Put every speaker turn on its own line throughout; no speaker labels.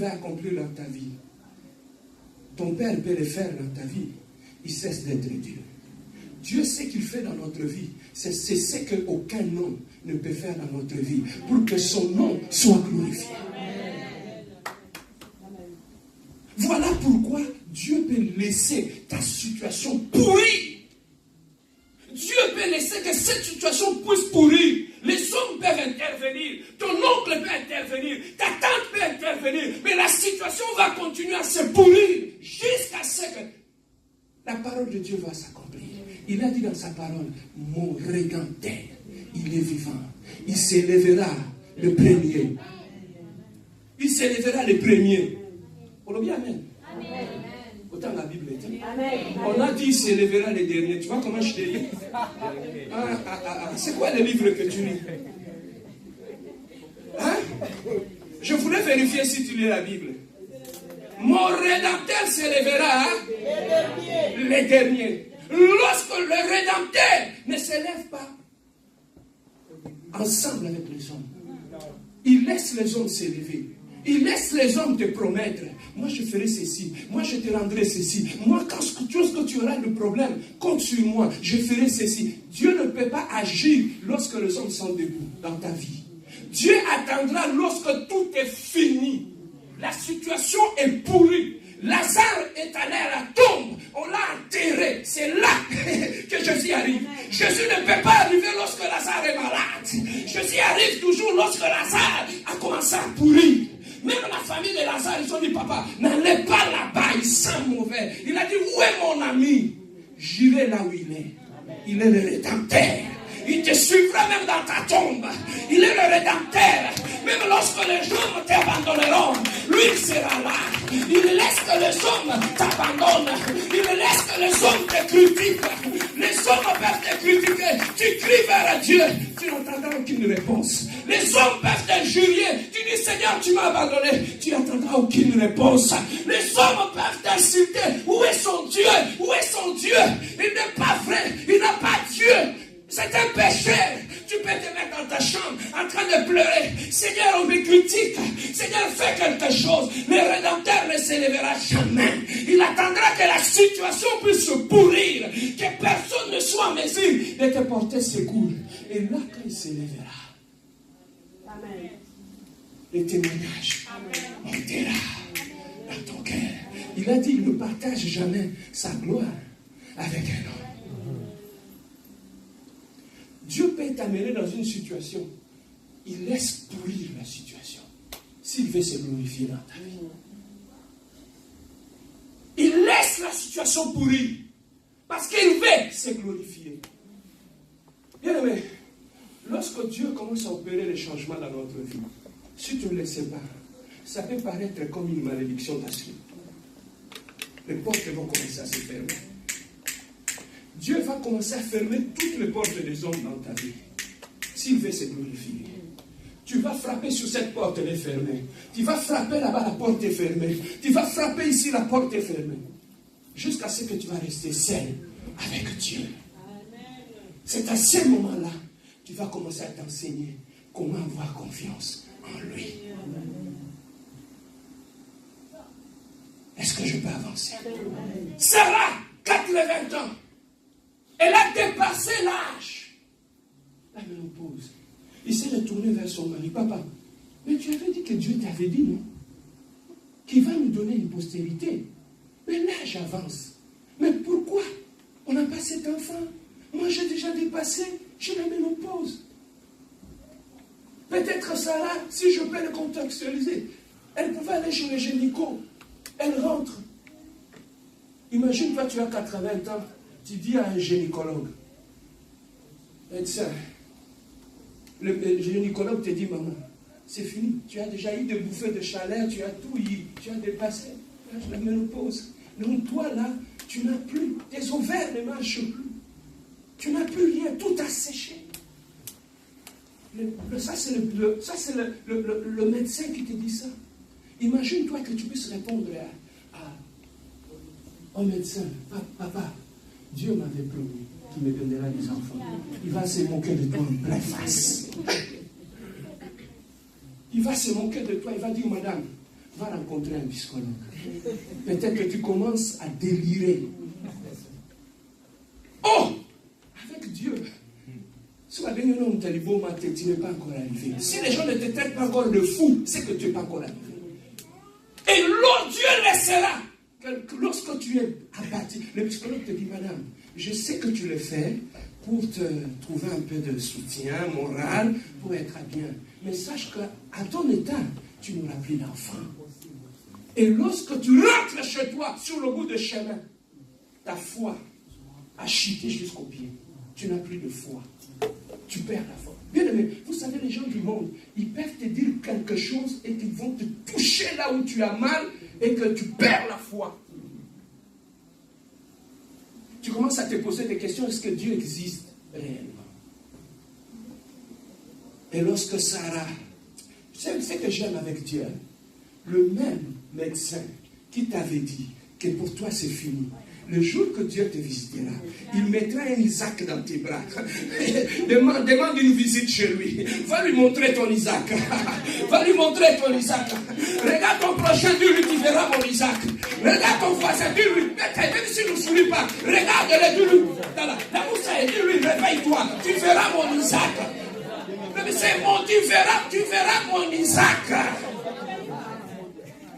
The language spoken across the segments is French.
va accomplir dans ta vie. Ton Père peut le faire dans ta vie. Il cesse d'être Dieu. Dieu sait qu'il fait dans notre vie. C'est ce qu'aucun homme ne peut faire dans notre vie pour que son nom soit glorifié. Voilà pourquoi Dieu peut laisser ta situation pourrir. Dieu peut laisser que cette situation puisse pourrir. Les hommes peuvent intervenir. Ton oncle peut intervenir. Ta tante peut intervenir. Mais la situation va continuer à se pourrir jusqu'à ce que la parole de Dieu va s'accomplir. Il a dit dans sa parole, mon Rédempteur, il est vivant. Il s'élèvera le premier. Il s'élèvera le premier. On le dit amen. Amen. Autant la Bible est. Amen. On a dit il s'élèvera le dernier. Tu vois comment je te dis? C'est quoi le livre que tu lis? Hein? Je voulais vérifier si tu lis la Bible. Mon Rédempteur s'élèvera le dernier. Lorsque le Rédempteur ne s'élève pas ensemble avec les hommes, il laisse les hommes s'élever. Il laisse les hommes te promettre. Moi, je ferai ceci. Moi, je te rendrai ceci. Moi, quand tu auras le problème, compte sur moi. Je ferai ceci. Dieu ne peut pas agir lorsque les hommes sont debout dans ta vie. Dieu attendra lorsque tout est fini. La situation est pourrie. Lazare est allé à la tombe. On l'a enterré. C'est là que Jésus arrive. Jésus ne peut pas arriver lorsque Lazare est malade. Jésus arrive toujours lorsque Lazare a commencé à pourrir. Même la famille de Lazare, ils ont dit, papa, n'allez pas là-bas, il sent mauvais. Il a dit, où est mon ami? J'irai là où il est. Il est le Rédempteur. Il te suivra même dans ta tombe. Il est le Rédempteur. Même lorsque les hommes t'abandonneront, lui il sera là. Il laisse que les hommes t'abandonnent. Il laisse que les hommes te critiquent. Les hommes peuvent te critiquer. Tu cries vers Dieu. Tu n'entendras aucune réponse. Les hommes peuvent t'injurier. Tu dis, Seigneur, tu m'as abandonné. Tu n'entendras aucune réponse. Les hommes peuvent t'insulter. Où est son Dieu? Où est son Dieu? Il n'est pas vrai. Il n'a pas Dieu. C'est un péché. Tu peux te mettre dans ta chambre en train de pleurer. Seigneur, on me critique. Seigneur, fais quelque chose. Le Rédempteur ne s'élèvera jamais. Il attendra que la situation puisse se pourrir. Que personne ne soit en mesure de te porter secours. Et là, quand il s'élèvera, amen, le témoignage montera dans ton cœur. Il a dit, il ne partage jamais sa gloire avec un homme. Dieu peut t'amener dans une situation. Il laisse pourrir la situation. S'il veut se glorifier dans ta vie. Il laisse la situation pourrir. Parce qu'il veut se glorifier. Bien aimé, lorsque Dieu commence à opérer les changements dans notre vie, si tu ne le sais pas, ça peut paraître comme une malédiction d'asile. Les portes vont commencer à se fermer. Dieu va commencer à fermer toutes les portes des hommes dans ta vie. S'il veut se glorifier. Tu vas frapper sur cette porte, elle est fermée. Tu vas frapper là-bas, la porte est fermée. Tu vas frapper ici, la porte est fermée. Jusqu'à ce que tu vas rester seul avec Dieu. C'est à ce moment-là que tu vas commencer à t'enseigner comment avoir confiance en lui. Est-ce que je peux avancer? Sarah, 80 ans. Elle a dépassé l'âge. La ménopause. Il s'est retourné vers son mari. Papa, mais tu avais dit que Dieu t'avait dit, non? Qu'il va nous donner une postérité. Mais l'âge avance. Mais pourquoi on n'a pas cet enfant? Moi, j'ai déjà dépassé. J'ai la ménopause. Peut-être Sarah, si je peux le contextualiser, elle pouvait aller chez le gynéco. Elle rentre. Imagine, toi, tu as 80 ans. Tu dis à un gynécologue, médecin, le gynécologue te dit, maman, c'est fini, tu as déjà eu des bouffées de chaleur, tu as tout eu, tu as dépassé la ménopause. Donc toi là, tu n'as plus, tes ovaires ne marchent plus, tu n'as plus rien, tout a séché. Ça c'est le médecin qui te dit ça. Imagine-toi que tu puisses répondre au médecin, papa, Dieu m'avait promis qu'il me donnera des enfants. Il va se moquer de toi en pleine face. Il va se moquer de toi. Il va dire, madame, va rencontrer un psychologue. Peut-être que tu commences à délirer. Oh! Avec Dieu. Si tu n'es pas encore arrivé. Si les gens ne te traitent pas encore de fou, c'est que tu n'es pas encore arrivé. Et Dieu laissera. Lorsque tu es abattu, le psychologue te dit, madame, je sais que tu le fais pour te trouver un peu de soutien moral, pour être bien. Mais sache qu'à ton état, tu n'auras plus d'enfant. Et lorsque tu rentres chez toi, sur le bout de chemin, ta foi a chuté jusqu'au pied. Tu n'as plus de foi. Tu perds la foi. Bien aimé, vous savez, les gens du monde, ils peuvent te dire quelque chose et qu'ils vont te toucher là où tu as mal et que tu perds la foi. Tu commences à te poser des questions, est-ce que Dieu existe réellement? Et lorsque Sarah, tu sais ce que j'aime avec Dieu, le même médecin qui t'avait dit que pour toi c'est fini, le jour que Dieu te visitera, il mettra un Isaac dans tes bras. Demande une visite chez lui. Va lui montrer ton Isaac. Va lui montrer ton Isaac. Regarde ton prochain, dis-lui, tu verras mon Isaac. Regarde ton voisin, dis-lui, même s'il ne sourit pas, regarde-le, dis-lui, la moussa, dis-lui, réveille-toi, tu verras mon Isaac. C'est bon, tu verras mon Isaac.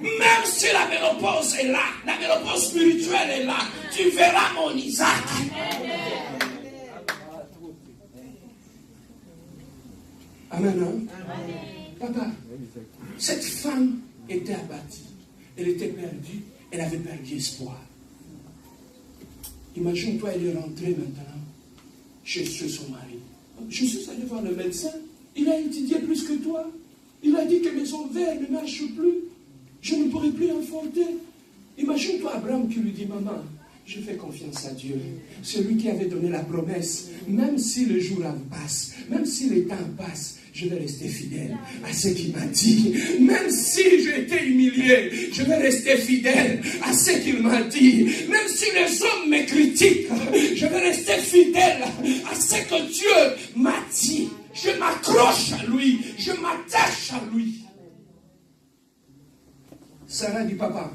Même si la ménopause est là, la ménopause spirituelle est là, tu verras mon Isaac. Amen. Amen. Papa, cette femme était abattue, elle était perdue, elle avait perdu espoir. Imagine-toi, elle est rentrée maintenant chez son mari. Je suis allé voir le médecin, il a étudié plus que toi. Il a dit que mes ovaires ne marchent plus. Je ne pourrai plus enfanter. Imagine-toi Abraham qui lui dit, maman, je fais confiance à Dieu. Celui qui avait donné la promesse, même si le jour passe, même si le temps passe, je vais rester fidèle à ce qu'il m'a dit. Même si j'ai été humilié, je vais rester fidèle à ce qu'il m'a dit. Même si les hommes me critiquent, je vais rester fidèle à ce que Dieu m'a dit. Je m'accroche à lui, je m'attache à lui. Sarah dit, papa,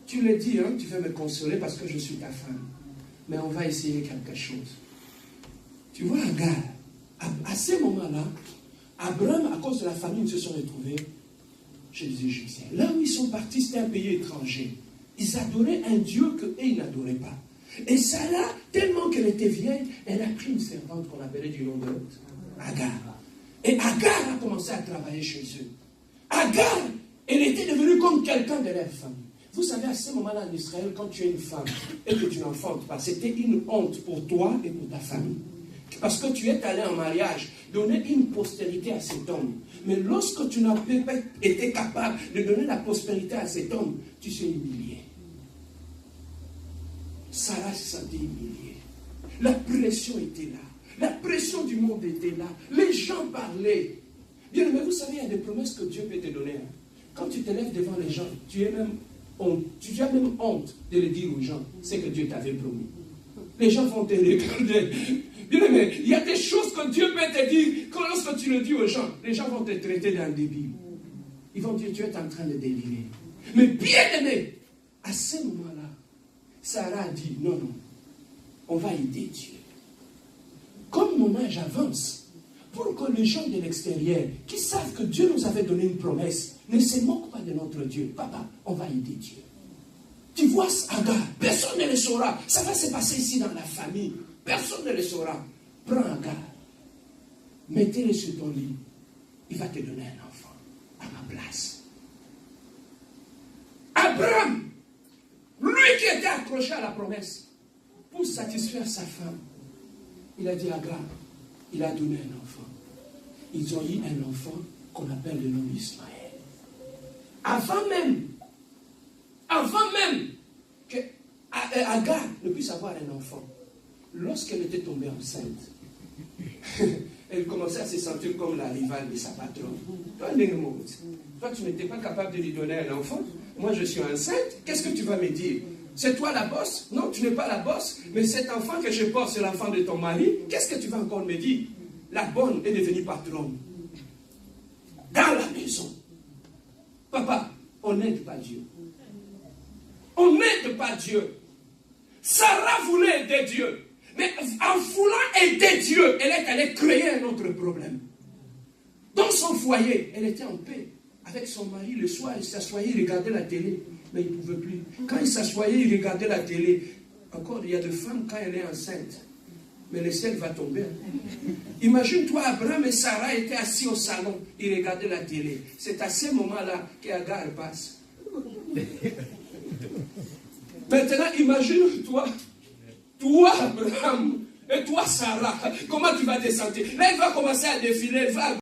tu le dis, hein, tu veux me consoler parce que je suis ta femme. Mais on va essayer quelque chose. Tu vois, Agar, à ce moment-là, Abraham, à cause de la famine, se sont retrouvés chez les Égyptiens. Là où ils sont partis, c'était un pays étranger. Ils adoraient un Dieu qu'eux, ils n'adoraient pas. Et Sarah, tellement qu'elle était vieille, elle a pris une servante qu'on appelait du nom de Agar. Et Agar a commencé à travailler chez eux. Agar, elle était devenue comme quelqu'un de leur famille. Vous savez, à ce moment-là en Israël, quand tu es une femme et que tu n'enfantes pas, c'était une honte pour toi et pour ta famille. Parce que tu es allé en mariage, donner une postérité à cet homme. Mais lorsque tu n'as pas été capable de donner la postérité à cet homme, tu sais humilié. Sarah se sentait humiliée. La pression était là. La pression du monde était là. Les gens parlaient. Bien, mais vous savez, il y a des promesses que Dieu peut te donner. Quand tu te lèves devant les gens, tu as même honte de le dire aux gens. C'est que Dieu t'avait promis. Les gens vont te regarder. Bien, mais il y a des choses que Dieu peut te dire. Que lorsque tu le dis aux gens, les gens vont te traiter d'un débile. Ils vont dire, tu es en train de délirer. Mais bien aimé, à ce moment-là, Sarah a dit, non, on va aider Dieu. Comme mon âge avance, pour que les gens de l'extérieur, qui savent que Dieu nous avait donné une promesse, ne se moquent pas de notre Dieu. Papa, on va aider Dieu. Tu vois Agar, personne ne le saura. Ça va se passer ici dans la famille. Personne ne le saura. Prends Agar, mettez-le sur ton lit. Il va te donner un enfant à ma place. Abraham, lui qui était accroché à la promesse, pour satisfaire sa femme, il a dit à Agar, il a donné un enfant. Ils ont eu un enfant qu'on appelle le nom d'Ismaël. Avant même que Agar ne puisse avoir un enfant, lorsqu'elle était tombée enceinte, elle commençait à se sentir comme la rivale de sa patronne. Toi, tu n'étais pas capable de lui donner un enfant. Moi, je suis enceinte. Qu'est-ce que tu vas me dire? C'est toi la bosse? Non, tu n'es pas la bosse. Mais cet enfant que je porte, c'est l'enfant de ton mari. Qu'est-ce que tu vas encore me dire? La bonne est devenue patronne. Dans la maison. Papa, On n'aide pas Dieu. On n'aide pas Dieu. Sarah voulait aider Dieu. Mais en voulant aider Dieu, elle est allée créer un autre problème. Dans son foyer, elle était en paix. Avec son mari, le soir, il s'assoyait, il regardait la télé. Mais il ne pouvait plus. Quand il s'assoyait, il regardait la télé. Encore, il y a des femmes, quand elle est enceinte, mais le ciel va tomber. Imagine-toi, Abraham et Sarah étaient assis au salon, ils regardaient la télé. C'est à ce moment-là qu'Agar passe. Maintenant, imagine-toi, toi, Abraham, et toi, Sarah, comment tu vas te sentir? Là, il va commencer à défiler, il va